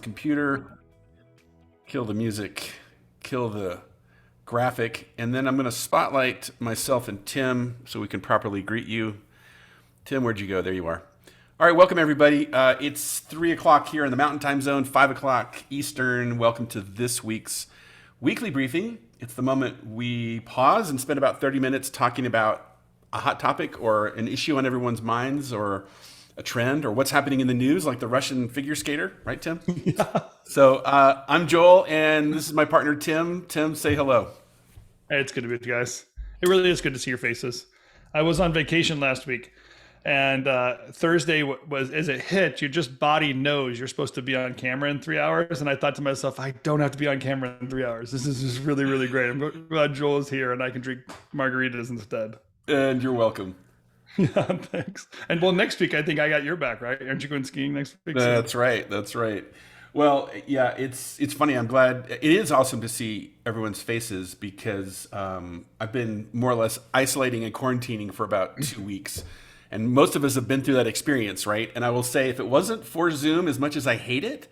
computer, kill the music, kill the graphic, and then I'm going to spotlight myself and Tim so we can properly greet you. Tim, where'd you go? There you are. All right, welcome everybody. It's 3 o'clock here in the Mountain Time Zone, 5 o'clock Eastern. Welcome to this week's weekly briefing. It's the moment we pause and spend about 30 minutes talking about a hot topic or an issue on everyone's minds or a trend or what's happening in the news, like the Russian figure skater, right, Tim? Yeah. So I'm Joel, and this is my partner, Tim. Tim, say hello. Hey, it's good to be with you guys. It really is good to see your faces. I was on vacation last week, and Thursday was, as it hit, your just body knows you're supposed to be on camera in 3 hours. And I thought to myself, I don't have to be on camera in 3 hours. This is just really, really great. I'm glad Joel is here and I can drink margaritas instead. And you're welcome. Yeah, thanks. And well, next week, I think I got your back, right? Aren't you going skiing next week? That's right. That's right. Well, yeah, it's funny. I'm glad. It is awesome to see everyone's faces because I've been more or less isolating and quarantining for about 2 weeks. And most of us have been through that experience, right? And I will say, if it wasn't for Zoom, as much as I hate it,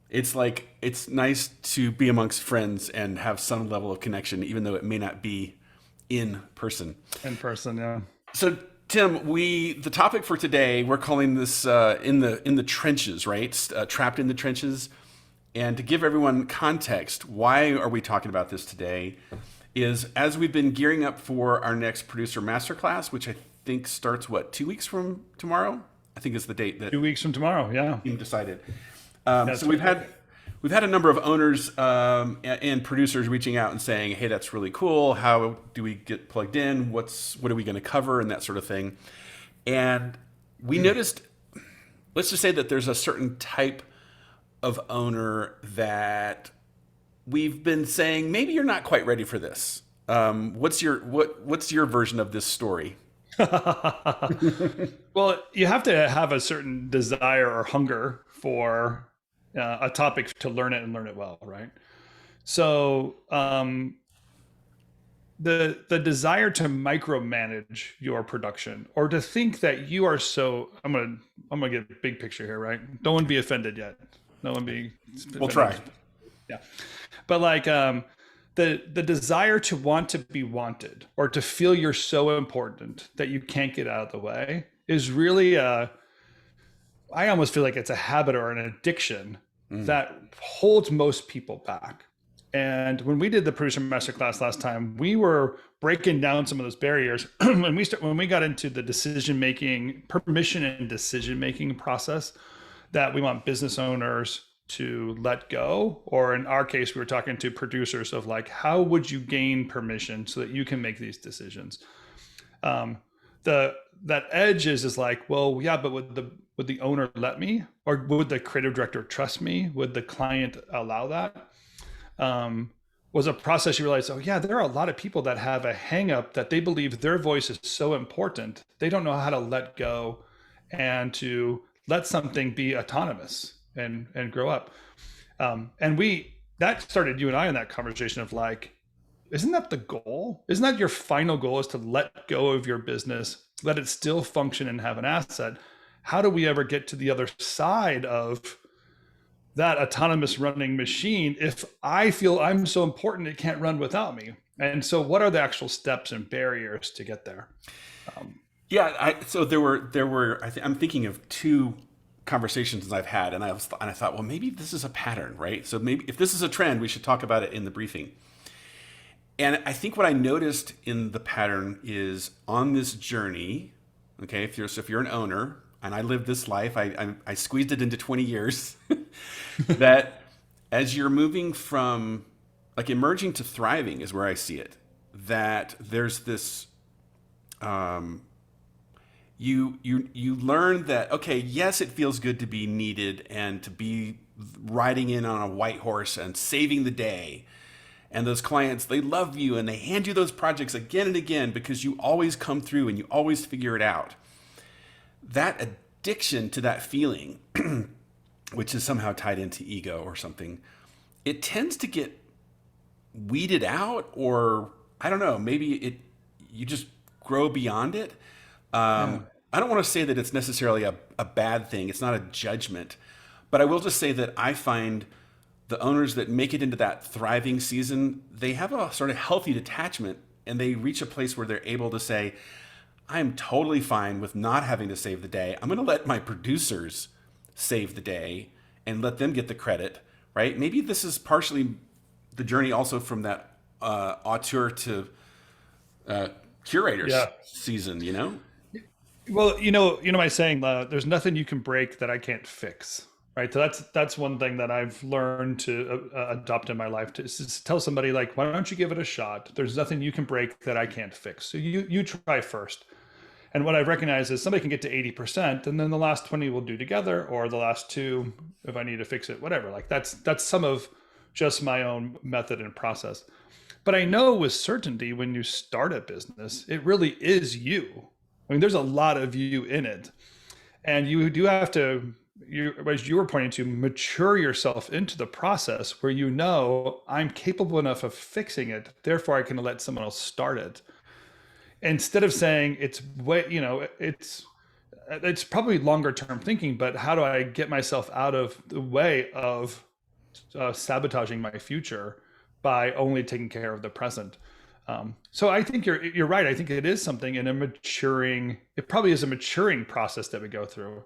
it's nice to be amongst friends and have some level of connection, even though it may not be in person. In person, yeah. So, Tim, the topic for today, we're calling this in the trenches, right? Trapped in the trenches. And to give everyone context, why are we talking about this today? Is as we've been gearing up for our next producer masterclass, which I think starts 2 weeks from tomorrow. I think is the date that 2 weeks from tomorrow. Yeah. Team decided. So we've had a number of owners and producers reaching out and saying, "Hey, that's really cool. How do we get plugged in? What are we going to cover?" and that sort of thing. And we noticed, let's just say that there's a certain type of owner that we've been saying, maybe you're not quite ready for this. What's your version of this story? Well, you have to have a certain desire or hunger for a topic to learn it and learn it well, right? So the desire to micromanage your production or to think that you are so I'm gonna get a big picture here, right? No one be offended yet. No one be offended. We'll try. Yeah. But the desire to want to be wanted or to feel you're so important that you can't get out of the way is really I almost feel like it's a habit or an addiction that holds most people back. And when we did the producer masterclass last time, we were breaking down some of those barriers. when we got into the permission and decision making process that we want business owners to let go, or in our case, we were talking to producers of how would you gain permission so that you can make these decisions? That edge is well, yeah, but would the owner let me, or would the creative director trust me? Would the client allow that? Was a process you realize, oh yeah, there are a lot of people that have a hang up that they believe their voice is so important. They don't know how to let go and to let something be autonomous and grow up. That started you and I in that conversation of isn't that the goal? Isn't that your final goal, is to let go of your business, let it still function and have an asset? How do we ever get to the other side of that autonomous running machine if I feel I'm so important it can't run without me? And so what are the actual steps and barriers to get there? So there were I'm thinking of two conversations I've had, and I thought, well, maybe this is a pattern, right? So maybe if this is a trend, we should talk about it in the briefing. And I think what I noticed in the pattern is on this journey, okay, if you're an owner, and I lived this life, I squeezed it into 20 years, that as you're moving from emerging to thriving is where I see it, that there's this, you learn that, okay, yes, it feels good to be needed and to be riding in on a white horse and saving the day. And those clients, they love you and they hand you those projects again and again because you always come through and you always figure it out. That addiction to that feeling, which is somehow tied into ego or something, it tends to get weeded out, or I don't know, maybe you just grow beyond it. I don't want to say that it's necessarily a bad thing. It's not a judgment, But I will just say that I find the owners that make it into that thriving season, they have a sort of healthy detachment, and they reach a place where they're able to say, I'm totally fine with not having to save the day. I'm going to let my producers save the day and let them get the credit, right? Maybe this is partially the journey also from that auteur to curators Yeah. season, you know? Well, my saying, there's nothing you can break that I can't fix, right? So that's one thing that I've learned to adopt in my life, to tell somebody, like, why don't you give it a shot? There's nothing you can break that I can't fix. So you try first. And what I've recognized is somebody can get to 80%, and then the last 20 we'll do together, or the last two, if I need to fix it, whatever. Like that's some of just my own method and process. But I know with certainty when you start a business, it really is you. I mean, there's a lot of you in it. And you do have to, as you were pointing to, mature yourself into the process where I'm capable enough of fixing it, therefore I can let someone else start it. Instead of saying it's probably longer term thinking, but how do I get myself out of the way of sabotaging my future by only taking care of the present? So I think you're right. I think it is something it probably is a maturing process that we go through.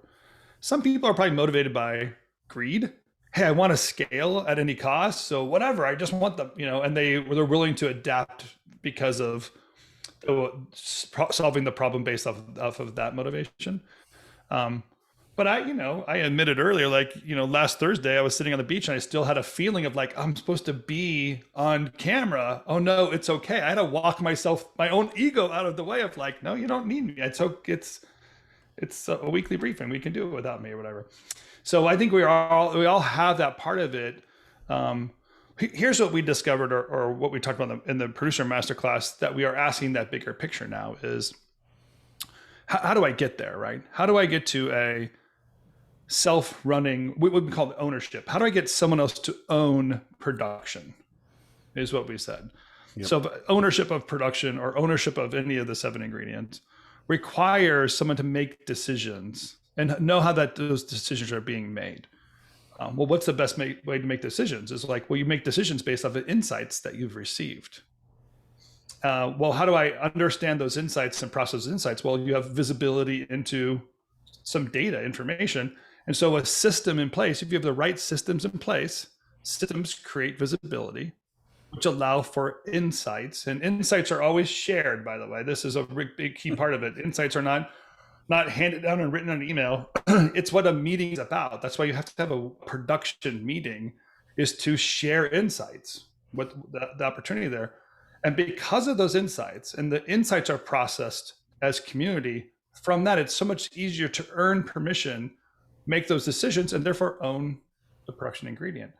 Some people are probably motivated by greed. Hey, I want to scale at any cost. So whatever, I just want them, and they're willing to adapt because of solving the problem based off of that motivation. But I admitted earlier, like, last Thursday I was sitting on the beach and I still had a feeling of like, I'm supposed to be on camera. Oh no, it's okay. I had to walk my own ego out of the way of like, no, you don't need me. It's a weekly briefing. We can do it without me or whatever. So I think we all have that part of it. Here's what we discovered, or what we talked about in the producer masterclass, that we are asking that bigger picture now is, how do I get there, right? How do I get to a self-running, what we call ownership? How do I get someone else to own production, is what we said. Yep. So ownership of production, or ownership of any of the 7 ingredients, requires someone to make decisions and know how those decisions are being made. Well, what's the best way to make decisions? Is like, well, you make decisions based off of insights that you've received. Well, how do I understand those insights and process those insights? Well, you have visibility into some data information. And so a system in place, if you have the right systems in place, systems create visibility, which allow for insights. And insights are always shared, by the way. This is a big key part of it. Insights are not handed down and written on an email. It's what a meeting is about. That's why you have to have a production meeting, is to share insights with the opportunity there. And because of those insights, and the insights are processed as community, from that, it's so much easier to earn permission, make those decisions, and therefore own the production ingredient.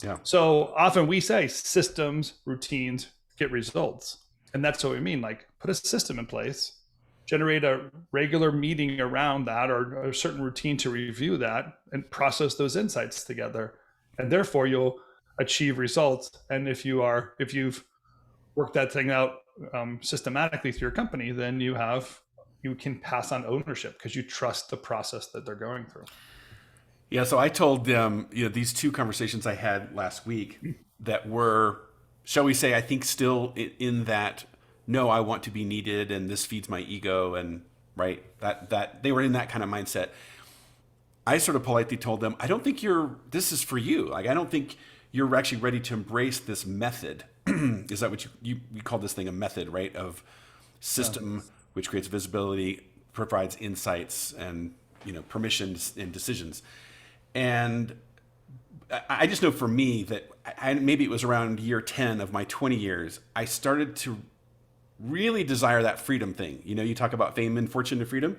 Yeah. So often we say systems, routines get results. And that's what we mean. Like, put a system in place, generate a regular meeting around that, or a certain routine to review that, and process those insights together. And therefore you'll achieve results. And if you've worked that thing out systematically through your company, then you can pass on ownership because you trust the process that they're going through. Yeah, so I told them, these 2 conversations I had last week that were, shall we say, I think still in that, no, I want to be needed and this feeds my ego, and right, that they were in that kind of mindset. I sort of politely told them, I don't think this is for you. Like, I don't think you're actually ready to embrace this method. Is that what you call this thing a method, right? Of system, which creates visibility, provides insights, and permissions and decisions. And I just know for me that maybe it was around year 10 of my 20 years, I started to really desire that freedom thing. You talk about fame and fortune and freedom.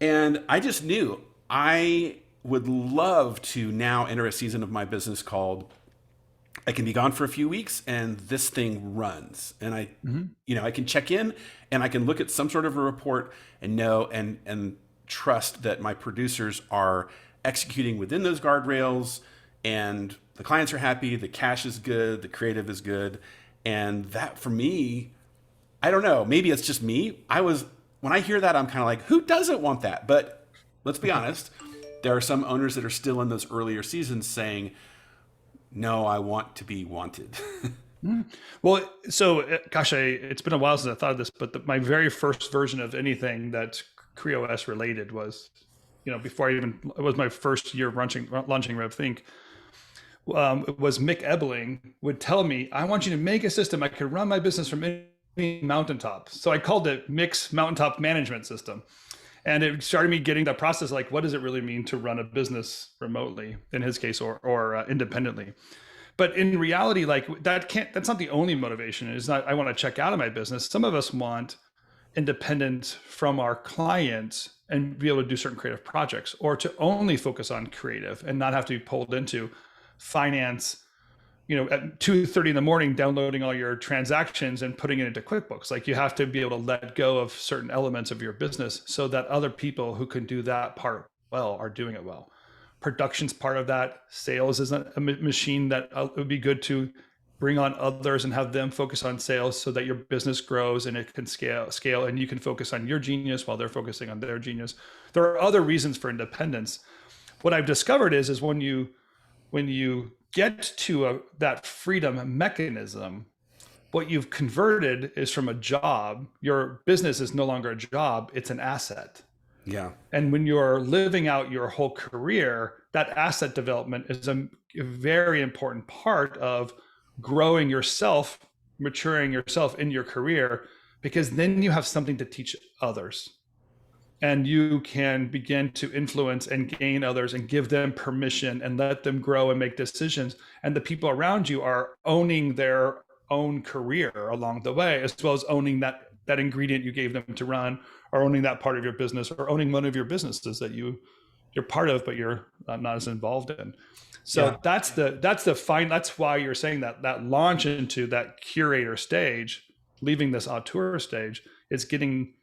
And I just knew I would love to now enter a season of my business called, I can be gone for a few weeks and this thing runs. And I can check in and I can look at some sort of a report and know and trust that my producers are executing within those guardrails, and the clients are happy, the cash is good, the creative is good. And that, for me, I don't know, maybe it's just me. When I hear that, I'm kind of like, who doesn't want that? But let's be honest, there are some owners that are still in those earlier seasons saying, no, I want to be wanted. Well, so gosh, it's been a while since I thought of this, but my very first version of anything that's CreOS related was, before it was my first year launching RevThink. It was Mick Ebling would tell me, I want you to make a system I could run my business from any mountaintop. So I called it Mick's Mountaintop Management System. And it started me getting that process, like, what does it really mean to run a business remotely, in his case, or independently? But in reality, like, that's not the only motivation. It's not, I want to check out of my business. Some of us want independence from our clients and be able to do certain creative projects, or to only focus on creative and not have to be pulled into finance, at 2:30 in the morning, downloading all your transactions and putting it into QuickBooks. Like, you have to be able to let go of certain elements of your business so that other people who can do that part well are doing it well. Production's part of that. Sales is a machine that it would be good to bring on others and have them focus on sales so that your business grows and it can scale, and you can focus on your genius while they're focusing on their genius. There are other reasons for independence. What I've discovered is when you get to that freedom mechanism, what you've converted is from a job. Your business is no longer a job, it's an asset. Yeah. And when you're living out your whole career, that asset development is a very important part of growing yourself, maturing yourself in your career, because then you have something to teach others. And you can begin to influence and gain others and give them permission and let them grow and make decisions. And the people around you are owning their own career along the way, as well as owning that ingredient you gave them to run, or owning that part of your business, or owning one of your businesses that you're part of, but you're not as involved in. So yeah. That's why you're saying that launch into that curator stage, leaving this auteur stage, is getting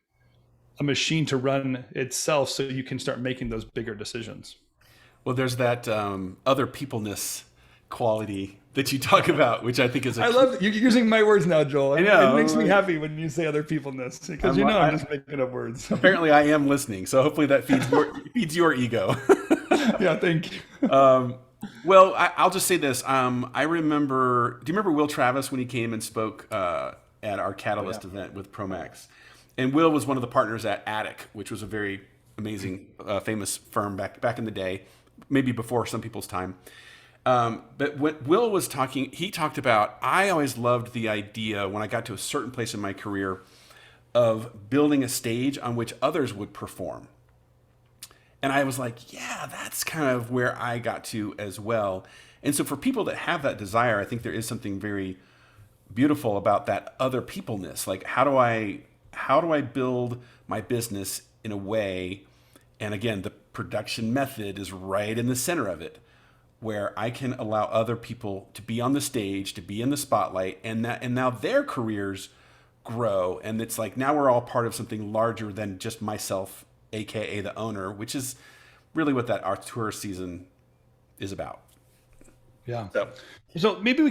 a machine to run itself so you can start making those bigger decisions. Well, there's that other peopleness quality that you talk about, which I think is I love you're using my words now, Joel. I know. It makes me happy when you say other peopleness, because I'm just making up words. Apparently I am listening, so hopefully that feeds your ego. Yeah, thank you. Well, I'll just say this. I remember, do you remember Will Travis when he came and spoke at our Catalyst event with Promax? And Will was one of the partners at Attic, which was a very amazing, famous firm back in the day, maybe before some people's time. But when Will was talking, he talked about, I always loved the idea when I got to a certain place in my career of building a stage on which others would perform. And I was like, yeah, that's kind of where I got to as well. And so for people that have that desire, I think there is something very beautiful about that other peopleness. Like, how do I build my business in a way, and again, the production method is right in the center of it, where I can allow other people to be on the stage, to be in the spotlight, and now their careers grow. And it's like, now we're all part of something larger than just myself, AKA the owner, which is really what that auteur season is about. Yeah. So maybe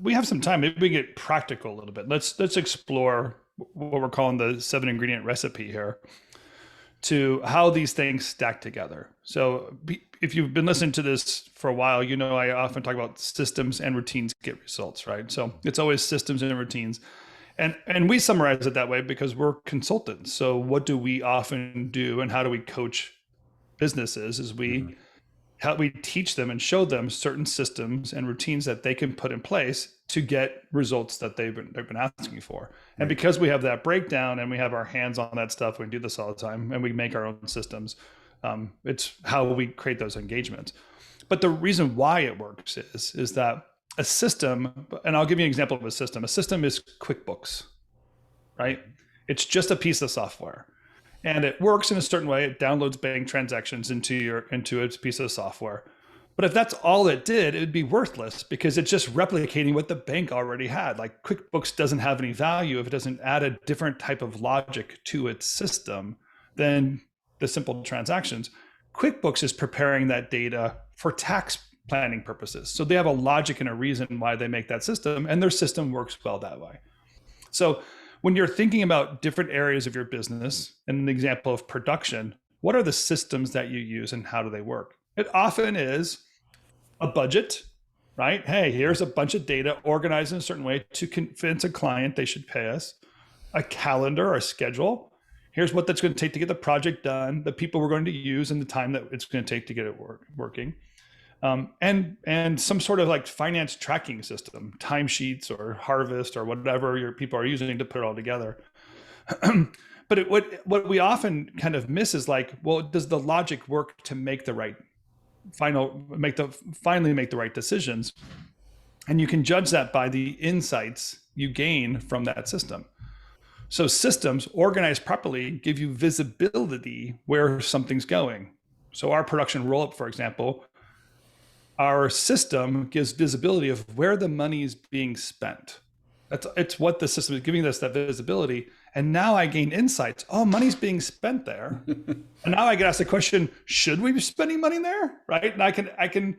we have some time. Maybe we get practical a little bit. Let's explore what we're calling the 7-ingredient recipe here, to how these things stack together. So if you've been listening to this for a while, I often talk about systems and routines get results, right? So it's always systems and routines. And we summarize it that way because we're consultants. So what do we often do, and how do we coach businesses, is how we teach them and show them certain systems and routines that they can put in place to get results that they've been asking for. And because we have that breakdown and we have our hands on that stuff, we do this all the time, and we make our own systems. It's how we create those engagements. But the reason why it works is that a system, and I'll give you an example of a system. A system is QuickBooks, right? It's just a piece of software. And it works in a certain way. It downloads bank transactions into a piece of software. But if that's all it did, it would be worthless, because it's just replicating what the bank already had. Like, QuickBooks doesn't have any value if it doesn't add a different type of logic to its system than the simple transactions. QuickBooks is preparing that data for tax planning purposes. So they have a logic and a reason why they make that system, and their system works well that way. So when you're thinking about different areas of your business, and an example of production, what are the systems that you use and how do they work? It often is a budget, right? Hey, here's a bunch of data organized in a certain way to convince a client they should pay us. A calendar or a schedule. Here's what that's going to take to get the project done, the people we're going to use, and the time that it's going to take to get it working. And some sort of like finance tracking system, timesheets or Harvest or whatever your people are using to put it all together. But what we often kind of miss is like, well, does the logic work to make the right finally make the right decisions? And you can judge that by the insights you gain from that system. So systems organized properly give you visibility where something's going. So our production roll-up, for example, our system gives visibility of where the money is being spent. It's what the system is giving us, that visibility. And now I gain insights. Oh, money's being spent there. And now I get asked the question, should we be spending money there? Right? And I can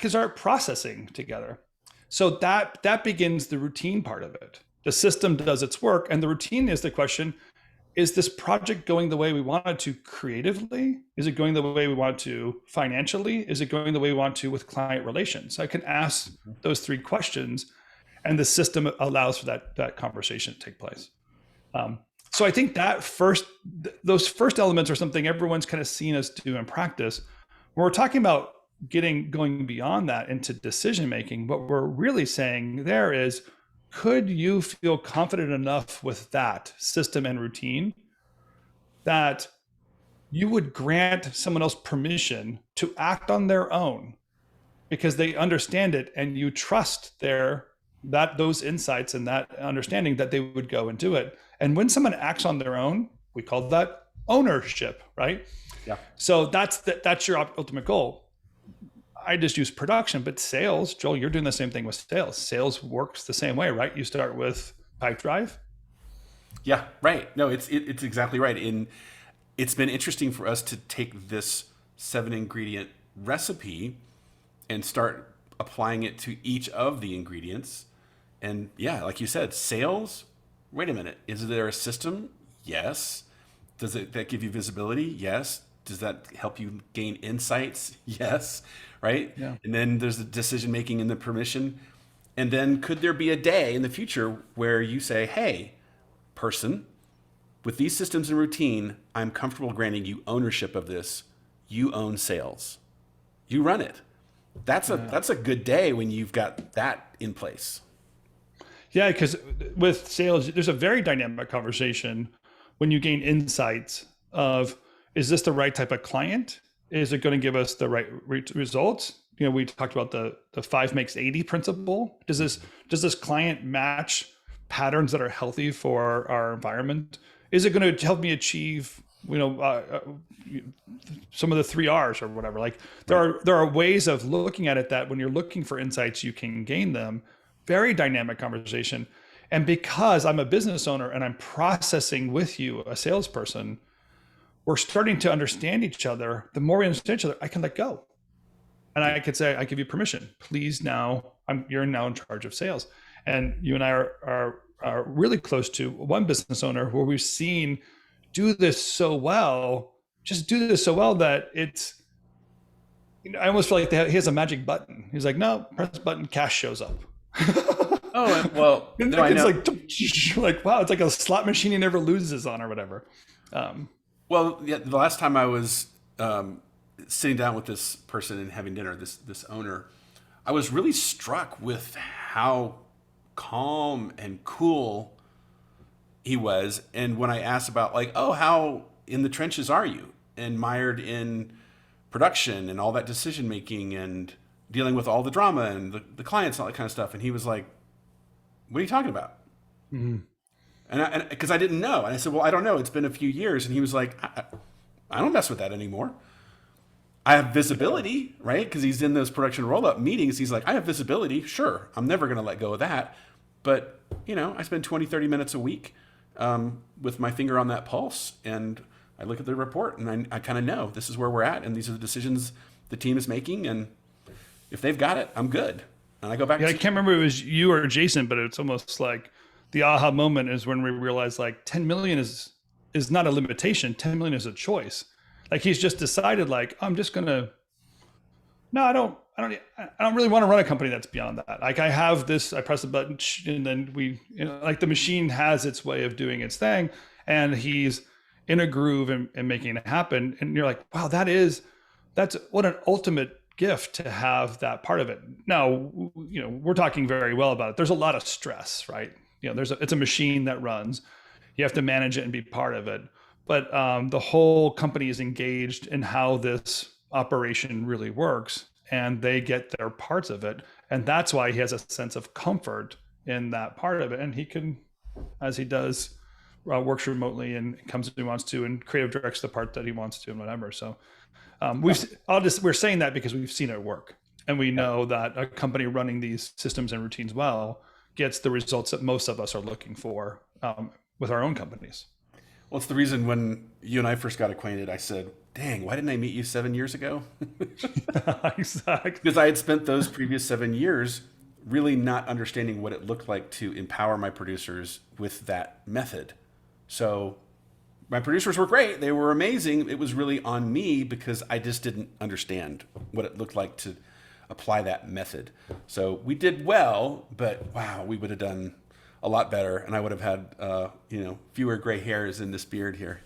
start processing together. So that begins the routine part of it. The system does its work, and the routine is the question, is this project going the way we want it to creatively? Is it going the way we want to financially? Is it going the way we want to with client relations? I can ask those three questions, and the system allows for that conversation to take place. So I think those first elements are something everyone's kind of seen us do in practice. When we're talking about going beyond that into decision making, what we're really saying there is, could you feel confident enough with that system and routine that you would grant someone else permission to act on their own because they understand it, and you trust those insights and that understanding that they would go and do it? And when someone acts on their own, we call that ownership, right? Yeah. So that's your ultimate goal. I just use production, but sales, Joel, you're doing the same thing with sales. Sales works the same way, right? You start with pipe drive. Yeah, right. No, it's exactly right. It's been interesting for us to take this 7-ingredient recipe and start applying it to each of the ingredients. And yeah, like you said, sales, wait a minute, is there a system? Yes. Does that give you visibility? Yes. Does that help you gain insights? Yes. Right? Yeah. And then there's the decision making and the permission. And then could there be a day in the future where you say, hey, person, with these systems and routine, I'm comfortable granting you ownership of this. You own sales. You run it. That's a good day when you've got that in place. Yeah, because with sales, there's a very dynamic conversation when you gain insights of, is this the right type of client? Is it going to give us the right results? You know, we talked about the 5 makes 80 principle. Does this client match patterns that are healthy for our environment? Is it going to help me achieve, some of the 3 R's or whatever? Like there are ways of looking at it that when you're looking for insights, you can gain them. Very dynamic conversation. And because I'm a business owner and I'm processing with you, a salesperson, we're starting to understand each other. The more we understand each other, I can let go. And I could say, I give you permission. Please you're now in charge of sales. And you and I are really close to one business owner where we've seen do this so well that it's, I almost feel like he has a magic button. He's like, no, press the button, cash shows up. Oh, well, no, I know. like, wow, it's like a slot machine he never loses on or whatever. Well, yeah, the last time I was sitting down with this person and having dinner, this owner, I was really struck with how calm and cool he was. And when I asked about like, oh, how in the trenches are you? And mired in production and all that decision making and dealing with all the drama and the clients and all that kind of stuff. And he was like, what are you talking about? Mm-hmm. And because I didn't know. And I said, well, I don't know. It's been a few years. And he was like, I don't mess with that anymore. I have visibility, right? Because he's in those production roll-up meetings. He's like, I have visibility. Sure. I'm never going to let go of that. But, I spend 20, 30 minutes a week with my finger on that pulse. And I look at the report and I kind of know this is where we're at. And these are the decisions the team is making. And if they've got it, I'm good. And I go back. Yeah, I can't remember if it was you or Jason, but it's almost like the aha moment is when we realize like 10 million is not a limitation. 10 million is a choice. Like he's just decided like, I'm just going to, no, I don't really want to run a company that's beyond that. Like I have this, I press a button and then like the machine has its way of doing its thing, and he's in a groove and making it happen. And you're like, wow, that's what an ultimate gift to have that part of it. Now, we're talking very well about it. There's a lot of stress, right? It's a machine that runs. You have to manage it and be part of it. But the whole company is engaged in how this operation really works, and they get their parts of it. And that's why he has a sense of comfort in that part of it. And he can, as he does, works remotely and comes when he wants to, and creative directs the part that he wants to and whatever. So we're saying that because we've seen it work. And we know that a company running these systems and routines well gets the results that most of us are looking for with our own companies. Well, it's the reason when you and I first got acquainted, I said, dang, why didn't I meet you 7 years ago? Exactly. Because I had spent those previous 7 years really not understanding what it looked like to empower my producers with that method. So my producers were great. They were amazing. It was really on me because I just didn't understand what it looked like to apply that method. So we did well, but wow, we would have done a lot better, and I would have had fewer gray hairs in this beard here.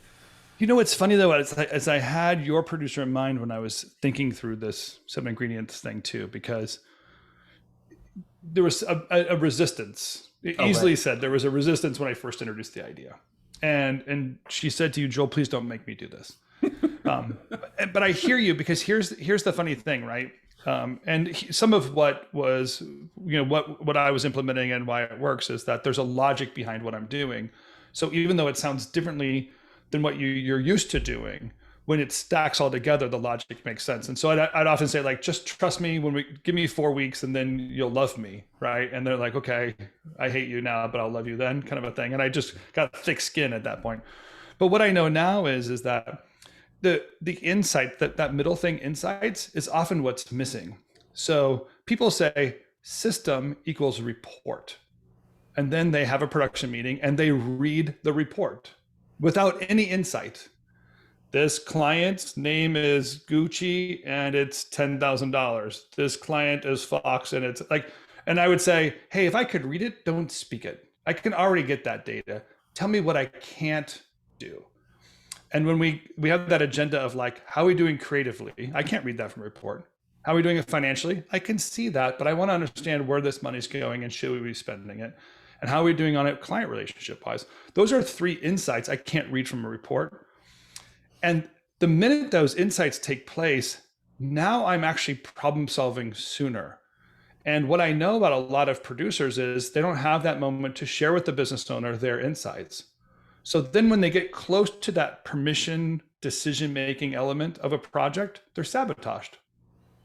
It's funny though, as I had your producer in mind when I was thinking through this 7 ingredients thing too, because there was a resistance. Easily said, there was a resistance when I first introduced the idea, and she said to you, Joel, please don't make me do this. But I hear you, because here's the funny thing, right? Some of what was, what I was implementing and why it works is that there's a logic behind what I'm doing. So even though it sounds differently than what you're used to doing, when it stacks all together, the logic makes sense. And so I'd often say, like, just trust me give me 4 weeks and then you'll love me, right? And they're like, okay, I hate you now, but I'll love you then, kind of a thing. And I just got thick skin at that point. But what I know now is that the insight, that middle thing, insights, is often what's missing. So people say system equals report, and then they have a production meeting and they read the report without any insight. This client's name is Gucci and it's $10,000. This client is Fox and it's like, and I would say, hey, if I could read it, don't speak it. I can already get that data. Tell me what I can't do. And when we have that agenda of like, how are we doing creatively? I can't read that from a report. How are we doing it financially? I can see that, but I want to understand where this money's going and should we be spending it? And how are we doing on it client relationship wise? Those are 3 insights I can't read from a report. And the minute those insights take place, now I'm actually problem solving sooner. And what I know about a lot of producers is they don't have that moment to share with the business owner their insights. So then when they get close to that permission decision-making element of a project, they're sabotaged.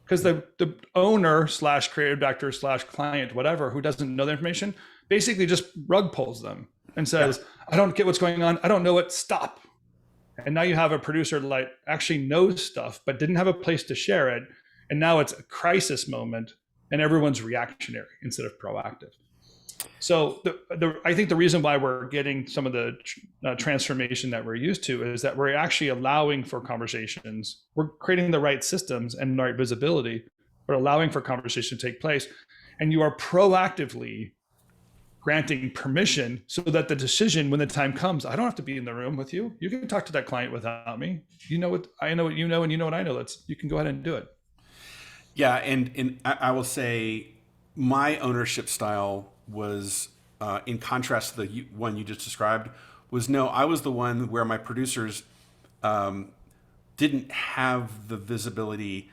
Because the owner / creative director / client, whatever, who doesn't know the information, basically just rug pulls them and says, I don't get what's going on. I don't know it. Stop. And now you have a producer that actually knows stuff, but didn't have a place to share it. And now it's a crisis moment and everyone's reactionary instead of proactive. So I think the reason why we're getting some of the transformation that we're used to is that we're actually allowing for conversations. We're creating the right systems and the right visibility. We're allowing for conversation to take place. And you are proactively granting permission so that the decision, when the time comes, I don't have to be in the room with you. You can talk to that client without me. You know what I know, what you know, and you know what I know. You can go ahead and do it. Yeah, and I will say my ownership style was, in contrast to the one you just described, I was the one where my producers didn't have the visibility.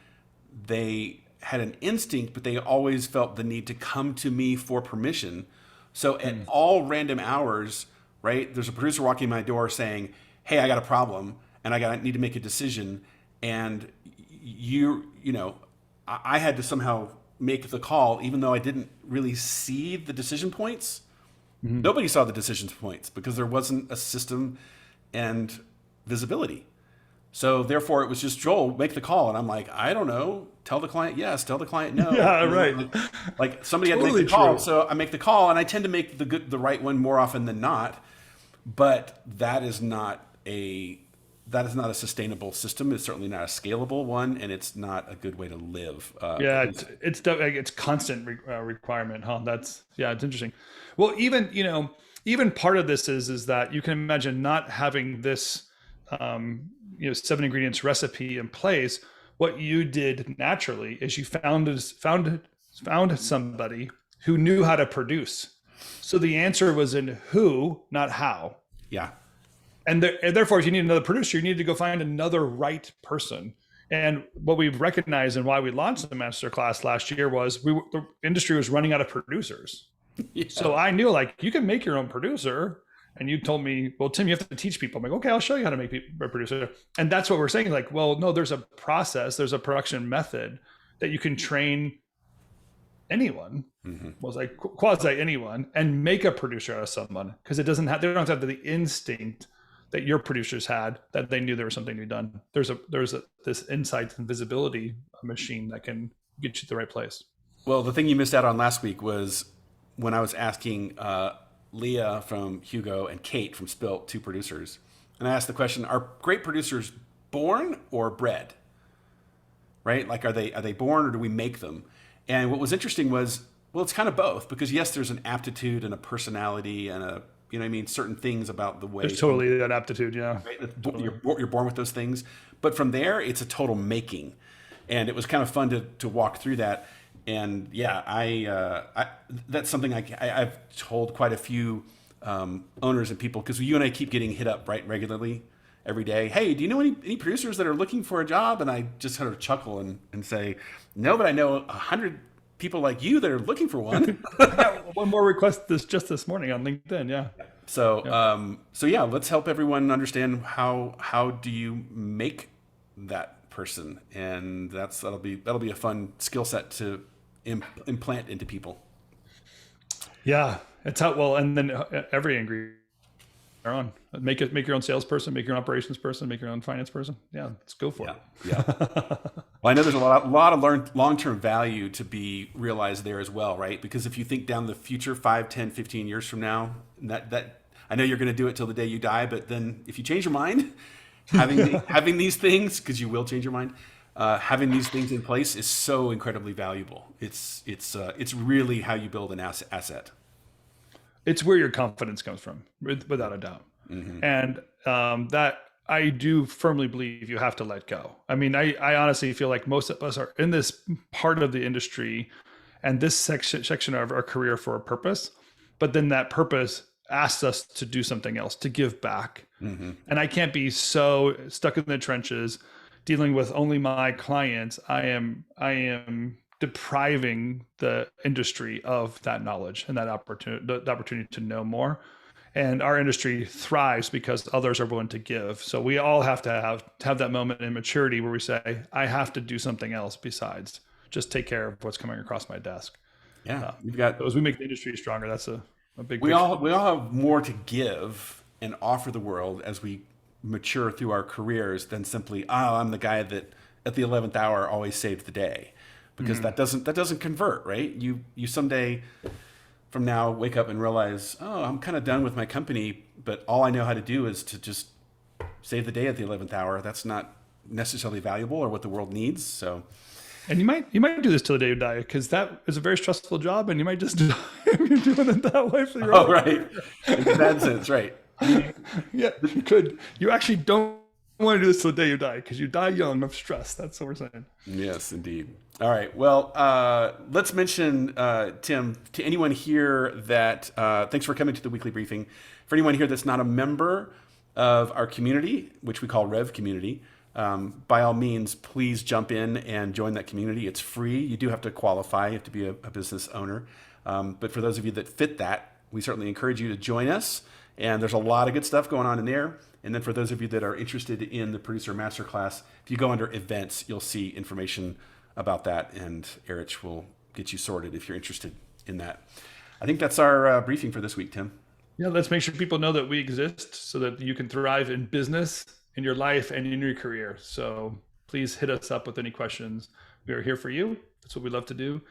They had an instinct, but they always felt the need to come to me for permission. So at all random hours, right, there's a producer walking in my door saying, hey, I got a problem and I need to make a decision. And I had to somehow make the call, even though I didn't really see the decision points. Mm-hmm. Nobody saw the decision points because there wasn't a system and visibility. So therefore it was just, Joel, make the call. And I'm like, I don't know. Tell the client yes, tell the client no. Yeah, right. Like somebody had to make the call. True. So I make the call, and I tend to make the right one more often than not. But that is not a that is not a sustainable system. It's certainly not a scalable one, and it's not a good way to live. Yeah, it's constant requirement, huh? It's interesting. Well, even part of this is that you can imagine not having this, 7 ingredients recipe in place. What you did naturally is you found somebody who knew how to produce. So the answer was in who, not how. Yeah. And therefore, if you need another producer, you need to go find another right person. And what we've recognized and why we launched the masterclass last year was the industry was running out of producers. Yeah. So I knew, like, you can make your own producer. And you told me, well, Tim, you have to teach people. I'm like, okay, I'll show you how to make a producer. And that's what we're saying. Like, well, no, there's a process, there's a production method that you can train anyone, was like quasi anyone, and make a producer out of someone, because they don't have to have the instinct that your producers had, that they knew there was something to be done. There's this insight and visibility machine that can get you to the right place. Well, the thing you missed out on last week was when I was asking Leah from Hugo and Kate from Spilt, 2 producers, and I asked the question: are great producers born or bred? Right? Like, are they born, or do we make them? And what was interesting was, well, it's kind of both, because yes, there's an aptitude and a personality and a, certain things about the way. There's totally an aptitude, yeah. Right? Totally. You're born with those things, but from there, it's a total making, and it was kind of fun to walk through that. And yeah, I that's something I've told quite a few owners and people, because you and I keep getting hit up regularly every day. Hey, do you know any producers that are looking for a job? And I just sort of chuckle and say, no, but I know 100 people like you that are looking for one. One more request just this morning on LinkedIn. Yeah. So let's help everyone understand how do you make that person, and that'll be a fun skill set to implant into people. Yeah, it's how well, and then every ingredient are on. Make your own salesperson, make your own operations person, make your own finance person. Yeah, let's go for it. Yeah. Well, I know there's a lot of long-term value to be realized there as well, right? Because if you think down the future, 5, 10, 15 years from now, that I know you're going to do it till the day you die, but then if you change your mind, having these things, because you will change your mind, having these things in place is so incredibly valuable. It's really how you build an asset. It's where your confidence comes from, without a doubt. Mm-hmm. And that I do firmly believe you have to let go. I mean, I honestly feel like most of us are in this part of the industry and this section of our career for a purpose, but then that purpose asks us to do something else, to give back. Mm-hmm. And I can't be so stuck in the trenches dealing with only my clients. I am depriving the industry of that knowledge and that opportunity to know more. And our industry thrives because others are willing to give. So we all have to have that moment in maturity where we say, I have to do something else besides just take care of what's coming across my desk. Yeah, as we make the industry stronger, that's a big. We all have more to give and offer the world as we mature through our careers than simply, I'm the guy that at the 11th hour always saved the day, because that doesn't convert, right? You someday from now wake up and realize, I'm kind of done with my company, but all I know how to do is to just save the day at the 11th hour. That's not necessarily valuable or what the world needs. So, and you might do this till the day you die, because that is a very stressful job, and you might just die if you're doing it that way for your own. Right. In that sense, right. Yeah, you could. You actually don't want to do this till the day you die, because you die young of stress. That's what we're saying. Yes, indeed. All right. Well, let's mention, Tim, to anyone here that, thanks for coming to the weekly briefing. For anyone here that's not a member of our community, which we call RevCommunity, by all means, please jump in and join that community. It's free. You do have to qualify. You have to be a business owner. But for those of you that fit that, we certainly encourage you to join us. And there's a lot of good stuff going on in there. And then for those of you that are interested in the Producer Masterclass, if you go under events, you'll see information about that, and Erich will get you sorted if you're interested in that. I think that's our briefing for this week, Tim. Yeah, let's make sure people know that we exist so that you can thrive in business, in your life, and in your career. So please hit us up with any questions. We are here for you. That's what we love to do.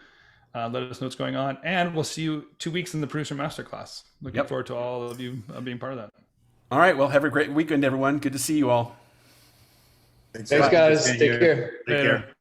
Let us know what's going on. And we'll see you 2 weeks in the Producer Masterclass. Looking forward to all of you being part of that. All right. Well, have a great weekend, everyone. Good to see you all. Thanks, Thanks, guys. Thank Take you. care. Take care.